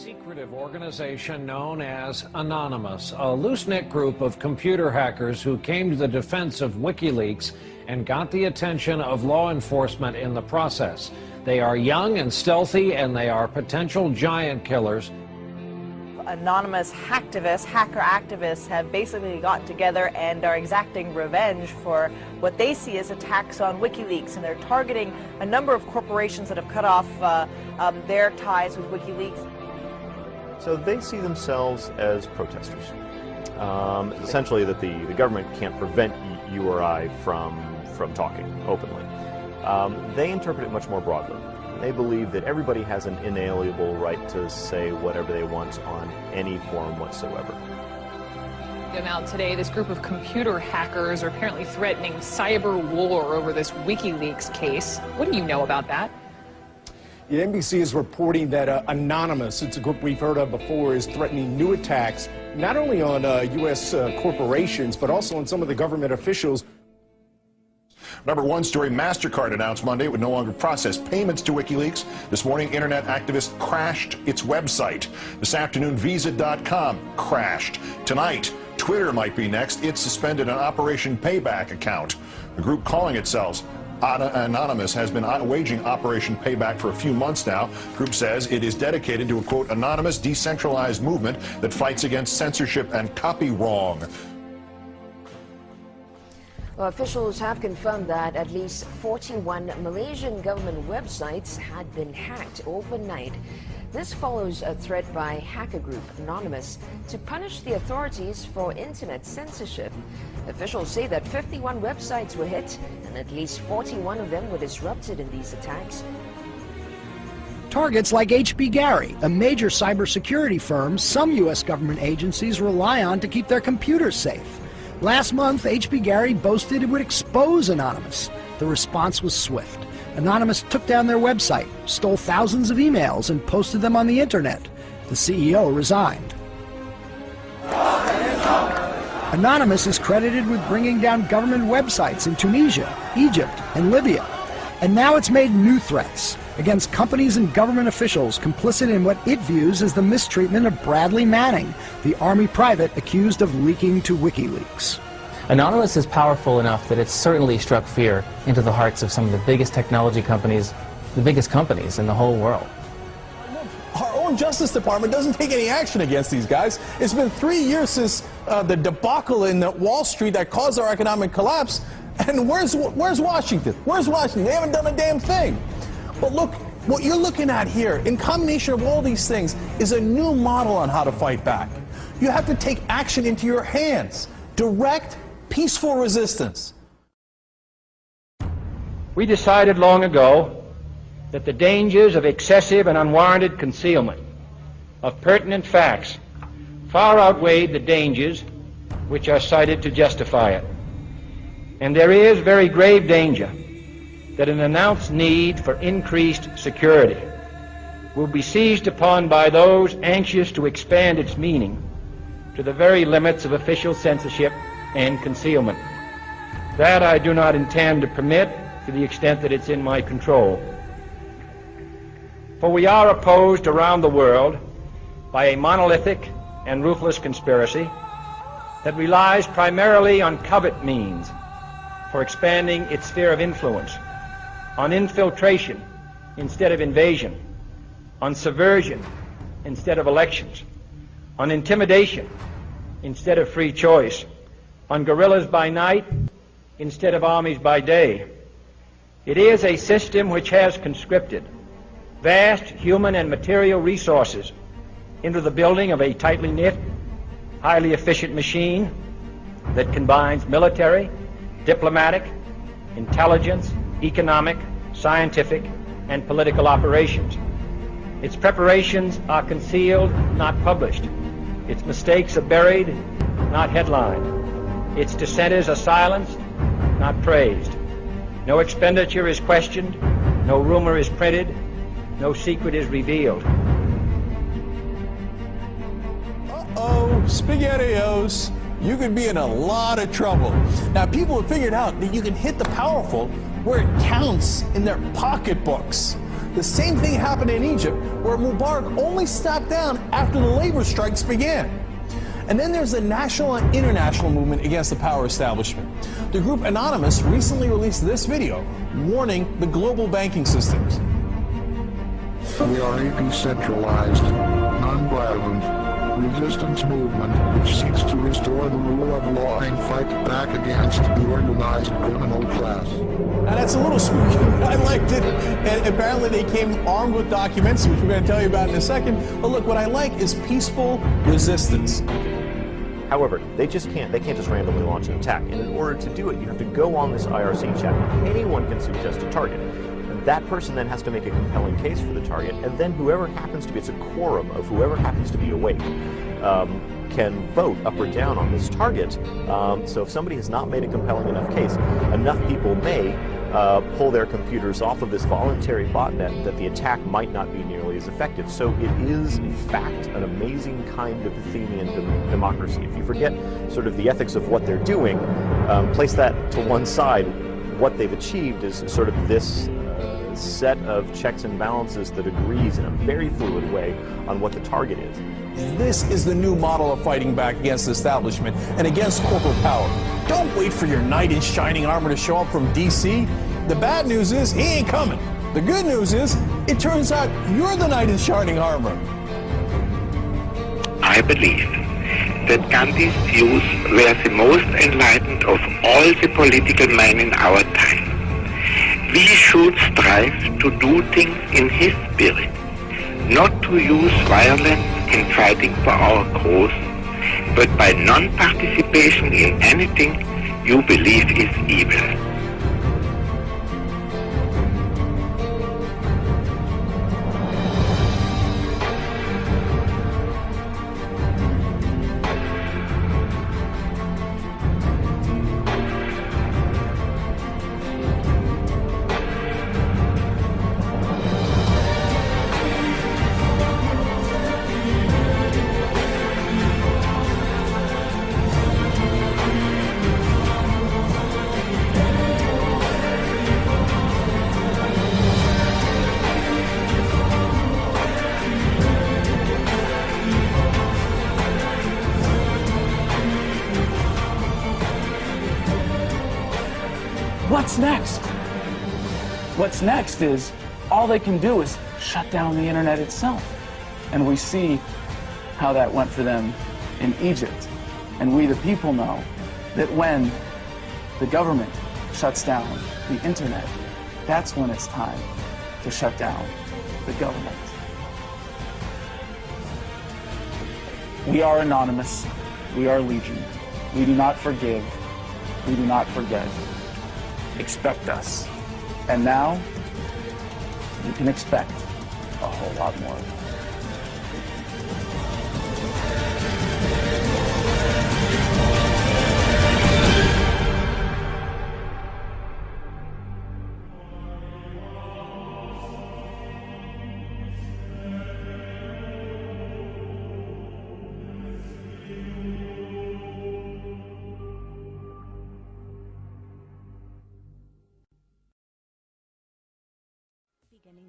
secretive organization known as Anonymous, a loose-knit group of computer hackers who came to the defense of WikiLeaks and got the attention of law enforcement in the process. They are young and stealthy, and they are potential giant killers. Anonymous hacker activists have basically got together and are exacting revenge for what they see as attacks on WikiLeaks, and they're targeting a number of corporations that have cut off their ties with WikiLeaks. So they see themselves as protesters. Essentially that the government can't prevent you or I from talking openly. They interpret it much more broadly. They believe that everybody has an inalienable right to say whatever they want on any forum whatsoever. Now today, this group of computer hackers are apparently threatening cyber war over this WikiLeaks case. What do you know about that? Yeah, NBC is reporting that Anonymous, it's a group we've heard of before, is threatening new attacks not only on U.S. corporations, but also on some of the government officials. Number one story, MasterCard announced Monday it would no longer process payments to WikiLeaks. This morning, internet activists crashed its website. This afternoon, Visa.com crashed. Tonight, Twitter might be next. It suspended an Operation Payback account. The group calling itself Anonymous has been waging Operation Payback for a few months now. The group says it is dedicated to a, quote, anonymous, decentralized movement that fights against censorship and copy wrong. Well, officials have confirmed that at least 41 Malaysian government websites had been hacked overnight. This follows a threat by hacker group Anonymous to punish the authorities for internet censorship. Officials say that 51 websites were hit and at least 41 of them were disrupted in these attacks. Targets like HB Gary, a major cybersecurity firm some U.S. government agencies rely on to keep their computers safe. Last month, HB Gary boasted it would expose Anonymous. The response was swift. Anonymous took down their website, stole thousands of emails, and posted them on the internet. The CEO resigned. Anonymous is credited with bringing down government websites in Tunisia, Egypt, and Libya. And now it's made new threats against companies and government officials complicit in what it views as the mistreatment of Bradley Manning, the Army private accused of leaking to WikiLeaks. Anonymous is powerful enough that it's certainly struck fear into the hearts of some of the biggest technology companies, the biggest companies in the whole world. Our own Justice Department doesn't take any action against these guys. It's been 3 years since the debacle in Wall Street that caused our economic collapse. And where's Washington? Where's Washington? They haven't done a damn thing. But look, what you're looking at here, in combination of all these things, is a new model on how to fight back. You have to take action into your hands. Direct, peaceful resistance. We decided long ago that the dangers of excessive and unwarranted concealment of pertinent facts far outweighed the dangers which are cited to justify it. And there is very grave danger that an announced need for increased security will be seized upon by those anxious to expand its meaning to the very limits of official censorship and concealment. That I do not intend to permit to the extent that it's in my control. For we are opposed around the world by a monolithic and ruthless conspiracy that relies primarily on covert means for expanding its sphere of influence, on infiltration instead of invasion, on subversion instead of elections, on intimidation instead of free choice, on guerrillas by night instead of armies by day. It is a system which has conscripted vast human and material resources into the building of a tightly knit, highly efficient machine that combines military, diplomatic, intelligence, economic, scientific, and political operations. Its preparations are concealed, not published. Its mistakes are buried, not headlined. Its dissenters are silenced, not praised. No expenditure is questioned, no rumor is printed, no secret is revealed. Uh-oh, SpaghettiOs. You could be in a lot of trouble. Now, people have figured out that you can hit the powerful where it counts in their pocketbooks. The same thing happened in Egypt, where Mubarak only stepped down after the labor strikes began. And then there's the national and international movement against the power establishment. The group Anonymous recently released this video warning the global banking systems. We are a decentralized, non-violent resistance movement which seeks to restore the rule of law and fight back against the organized criminal class. Now that's a little spooky. I liked it. And apparently they came armed with documents, which we're going to tell you about in a second. But look, what I like is peaceful resistance. However, they can't just randomly launch an attack. And in order to do it, you have to go on this IRC chat. Anyone can suggest a target. And that person then has to make a compelling case for the target, and then whoever happens to be, it's a quorum of whoever happens to be awake, can vote up or down on this target. So if somebody has not made a compelling enough case, enough people may pull their computers off of this voluntary botnet that the attack might not be nearly as effective. So it is, in fact, an amazing kind of Athenian democracy. If you forget sort of the ethics of what they're doing, place that to one side, what they've achieved is sort of this set of checks and balances that agrees in a very fluid way on what the target is. This is the new model of fighting back against the establishment and against corporate power. Don't wait for your knight in shining armor to show up from DC. The bad news is he ain't coming. The good news is it turns out you're the knight in shining armor. I believe that Gandhi's views were the most enlightened of all the political men in our time. We should strive to do things in his spirit, not to use violence in fighting for our cause, but by non-participation in anything you believe is evil. What's next? What's next is all they can do is shut down the internet itself. And we see how that went for them in Egypt. And we, the people, know that when the government shuts down the internet, that's when it's time to shut down the government. We are Anonymous. We are Legion. We do not forgive. We do not forget. Expect us. And now, you can expect a whole lot more.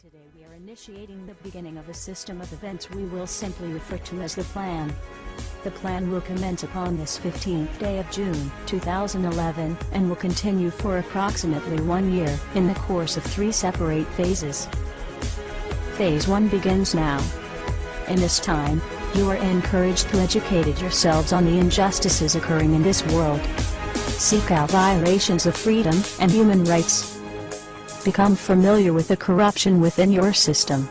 Today we are initiating the beginning of a system of events we will simply refer to as the Plan. The Plan will commence upon this 15th day of June 2011 and will continue for approximately 1 year in the course of 3 separate phases. Phase 1 begins now. In this time, you are encouraged to educate yourselves on the injustices occurring in this world. Seek out violations of freedom and human rights. Become familiar with the corruption within your system.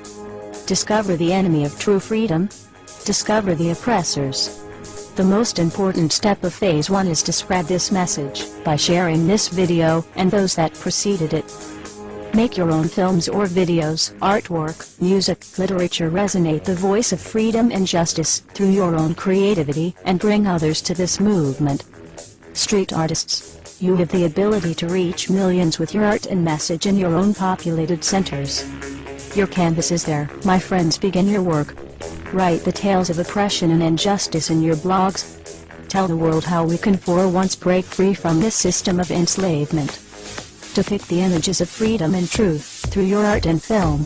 Discover the enemy of true freedom. Discover the oppressors. The most important step of Phase 1 is to spread this message by sharing this video and those that preceded it. Make your own films or videos, artwork, music, literature resonate the voice of freedom and justice through your own creativity and bring others to this movement. Street artists, you have the ability to reach millions with your art and message in your own populated centers. Your canvas is there, my friends. Begin your work. Write the tales of oppression and injustice in your blogs. Tell the world how we can for once break free from this system of enslavement. Depict the images of freedom and truth through your art and film.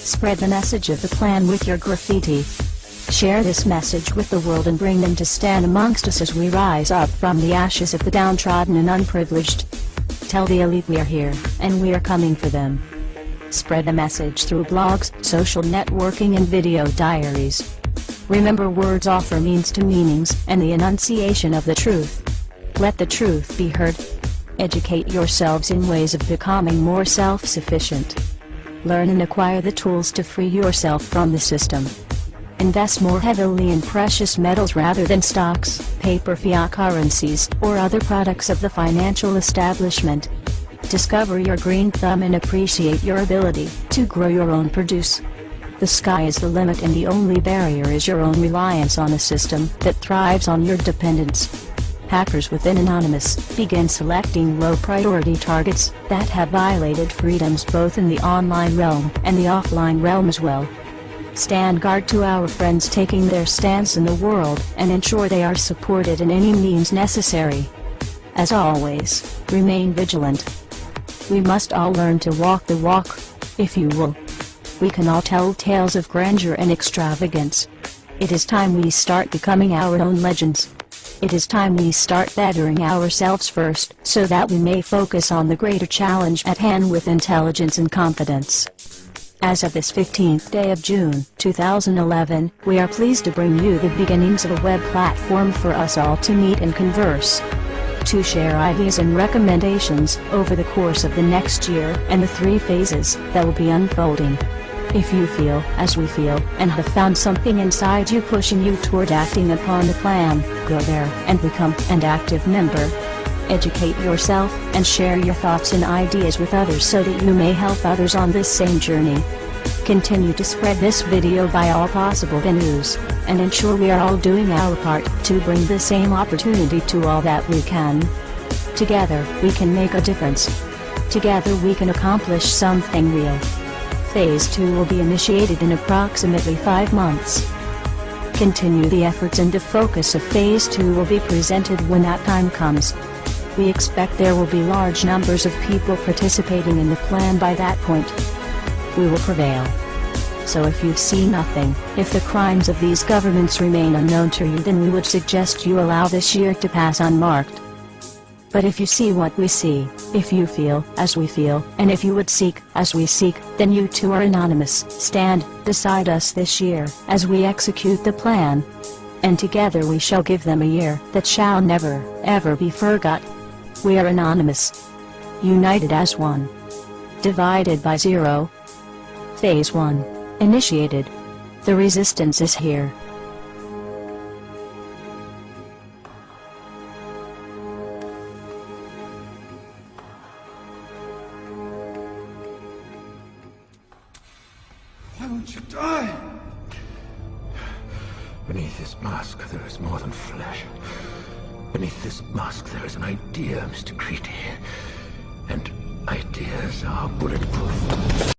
Spread the message of the plan with your graffiti. Share this message with the world and bring them to stand amongst us as we rise up from the ashes of the downtrodden and unprivileged. Tell the elite we are here, and we are coming for them. Spread the message through blogs, social networking and video diaries. Remember, words offer means to meanings and the enunciation of the truth. Let the truth be heard. Educate yourselves in ways of becoming more self-sufficient. Learn and acquire the tools to free yourself from the system. Invest more heavily in precious metals rather than stocks, paper fiat currencies, or other products of the financial establishment. Discover your green thumb and appreciate your ability to grow your own produce. The sky is the limit, and the only barrier is your own reliance on a system that thrives on your dependence. Hackers within Anonymous begin selecting low-priority targets that have violated freedoms both in the online realm and the offline realm as well. Stand guard to our friends taking their stance in the world and ensure they are supported in any means necessary. As always, remain vigilant. We must all learn to walk the walk, if you will. We can all tell tales of grandeur and extravagance. It is time we start becoming our own legends. It is time we start bettering ourselves first, so that we may focus on the greater challenge at hand with intelligence and confidence. As of this 15th day of June, 2011, we are pleased to bring you the beginnings of a web platform for us all to meet and converse. To share ideas and recommendations over the course of the next year and the 3 phases that will be unfolding. If you feel, as we feel, and have found something inside you pushing you toward acting upon the plan, go there and become an active member. Educate yourself and share your thoughts and ideas with others so that you may help others on this same journey. Continue to spread this video by all possible venues, and ensure we are all doing our part to bring the same opportunity to all that we can. Together, we can make a difference. Together we can accomplish something real. Phase 2 will be initiated in approximately 5 months. Continue the efforts, and the focus of Phase 2 will be presented when that time comes. We expect there will be large numbers of people participating in the plan by that point. We will prevail. So if you see nothing, if the crimes of these governments remain unknown to you, then we would suggest you allow this year to pass unmarked. But if you see what we see, if you feel as we feel, and if you would seek as we seek, then you too are anonymous. Stand beside us this year as we execute the plan. And together we shall give them a year that shall never, ever be forgot. We are anonymous. United as one. Divided by zero. Phase 1. Initiated. The resistance is here. Why won't you die? Beneath this mask, there is more than flesh. Beneath this mask, there is an idea, Mr. Creedy. And ideas are bulletproof.